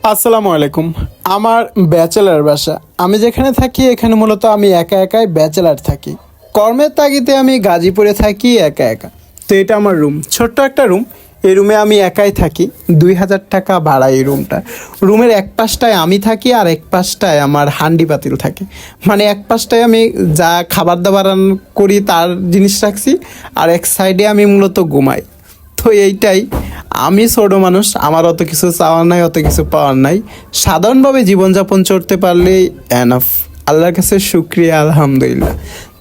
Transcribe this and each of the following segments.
আসসালামু আলাইকুম। আমার ব্যাচেলার বাসা। আমি যেখানে থাকি এখানে মূলত আমি একা একাই ব্যাচেলার থাকি। কর্মের তাগিদে আমি গাজীপুরে থাকি একা একা। তো এটা আমার রুম, ছোট্ট একটা রুম। এই রুমে আমি একাই থাকি। 2000 টাকা ভাড়া এই রুমটা। রুমের এক পাশটায় আমি থাকি আর এক পাশটায় আমার হান্ডি পাতিল থাকে। মানে এক পাশটায় আমি যা খাবার দাবার করি তার জিনিস রাখছি, আর এক সাইডে আমি মূলত ঘুমাই। তো এইটাই, আমি ছোটো মানুষ, আমার অত কিছু চাওয়ার নাই, অত কিছু পাওয়ার নাই। সাধারণভাবে জীবনযাপন চলতে পারলেই এনাফ। আল্লাহর কাছে শুক্রিয়া, আলহামদুলিল্লাহ।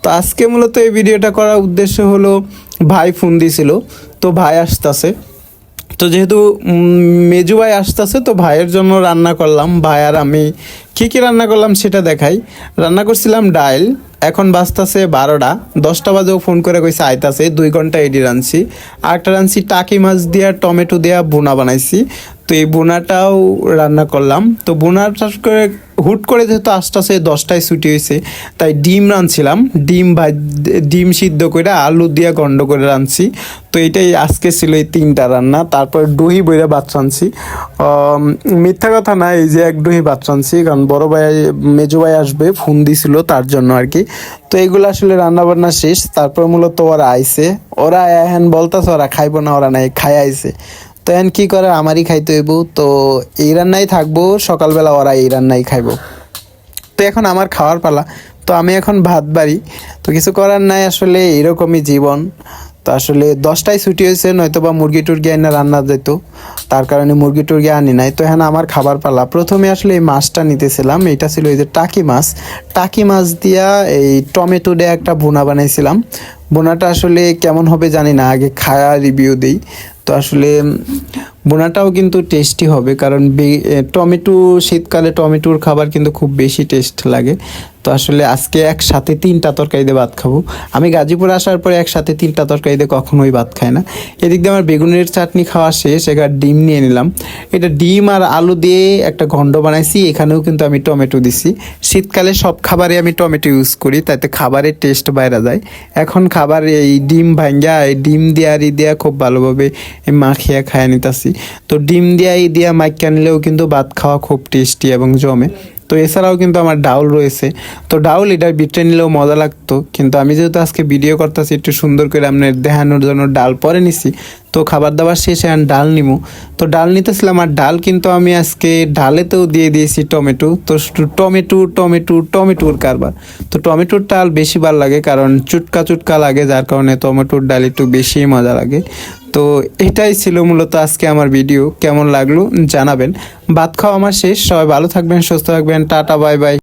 তো আজকে মূলত এই ভিডিওটা করার উদ্দেশ্য হলো, ভাই ফোন দিছিল, তো ভাই আসতেছে। তো যেহেতু মেজু ভাই আসতেছে, তো ভাইয়ের জন্য রান্না করলাম। ভাই আর আমি কী কী রান্না করলাম সেটা দেখাই। রান্না করছিলাম ডাইল। এখন বাজতেছে 12টা, 10টা বাজেও ফোন করে কইছে আইতাছে। 2 ঘন্টা এডি রাঁধছি। আর একটা রাঁধছি টাকি মাছ দিয়া টমেটো দিয়া বোনা বানাইছি। তো এই বোনাটাও রান্না করলাম। তো বোনাটা করে হুট করে যেহেতু আসতেছে 10টায় ছুটি হয়েছে, তাই ডিম রাঁধছিলাম। ডিম সিদ্ধ করে আলু দিয়ে গন্ড করে রাঁধছি। তো এটাই আজকে ছিল এই 3টা রান্না। তারপর দহি বইরা ভাত রাঁধছি। মিথ্যা কথা না, এই যে এক দহি ভাত রাঁধছি, কারণ বড় ভাই মেজো ভাই আসবে, ফোন দিছিল তার জন্য আর কি। তো এইগুলো আসলে রান্না বান্না শেষ। তারপর মূলত ওরা আইছে, ওরা এখন বলতেছে ওরা খাইবো না, ওরা নাই খাই আইছে। তো এখন কী করে, আমারই খাইতে হইব। তো এই রান্নাই থাকবো, সকালবেলা ওরা এই রান্নাই খাইবো। তো এখন আমার খাওয়ার পালা। তো আমি এখন ভাত বাড়ি। তো কিছু করার নাই, আসলে এরকমই জীবন। তো আসলে 10টায় ছুটি হয়েছে, নয়তো বা মুরগি টুরগি এনে রান্না যেত, তার কারণে মুরগি টুরগি আনি নাই। তো এখন আমার খাবার পালা। প্রথমে আসলে এই মাছটা নিতেছিলাম, এটা ছিল এই যে টাকি মাছ। টাকি মাছ দিয়া এই টমেটো দিয়ে একটা ভুনা বানাইছিলাম। ভুনাটা আসলে কেমন হবে জানি না, আগে খায়া রিভিউ দিই। তো আসলে বোনাটাও কিন্তু টেস্টি হবে, কারণ টমেটো, শীতকালে টমেটোর খাবার কিন্তু খুব বেশি টেস্ট লাগে। তো আসলে আজকে একসাথে 3টা তরকারি দিয়ে ভাত খাবো। আমি গাজীপুর আসার পরে একসাথে 3টা তরকারি দিয়ে কখনোই ভাত খাই না। এদিক দিয়ে আমার বেগুনের চাটনি খাওয়া শেষ, এবার ডিম নিয়ে নিলাম। এটা ডিম আর আলু দিয়ে একটা ঘন্ট বানাইছি, এখানেও কিন্তু আমি টমেটো দিছি। শীতকালে সব খাবারে আমি টমেটো ইউজ করি, তাতে খাবারের টেস্ট বাইরে যায়। এখন খাবার এই ডিম ভাঙ্গা, এই ডিম দিয়া আর দিয়া খুব ভালোভাবে মাখিয়া খায় নিতেছি। তো ডিম দিয়া মাইকা নিলেও কিন্তু ভাত খাওয়া খুব টেস্টি এবং জমে। তো এছাড়াও কিন্তু আমার ডাউল রয়েছে। তো ডাউল এটার বিটে নিলেও মজা লাগতো, কিন্তু আমি যেহেতু আজকে ভিডিও করতেছি একটু সুন্দর করে আপনার দেখানোর জন্য ডাল পরে নিছি। তো খাবার দাবার শেষে আমি ডাল নিবো। তো ডাল নিতেছিলাম, আর ডাল কিন্তু আমি আজকে ডালেতেও দিয়ে দিয়েছি টমেটো। তো টমেটোর কারবার। তো টমেটোর ডাল বেশি ভালো লাগে, কারণ চুটকা চুটকা লাগে, যার কারণে টমেটোর ডাল একটু বেশি মজা লাগে। তো এটাই ছিল মূলত আজকে আমার ভিডিও। কেমন লাগলো জানাবেন। ভাত খাওয়া আমার শেষ। সবাই ভালো থাকবেন, সুস্থ থাকবেন। Tata, bye bye.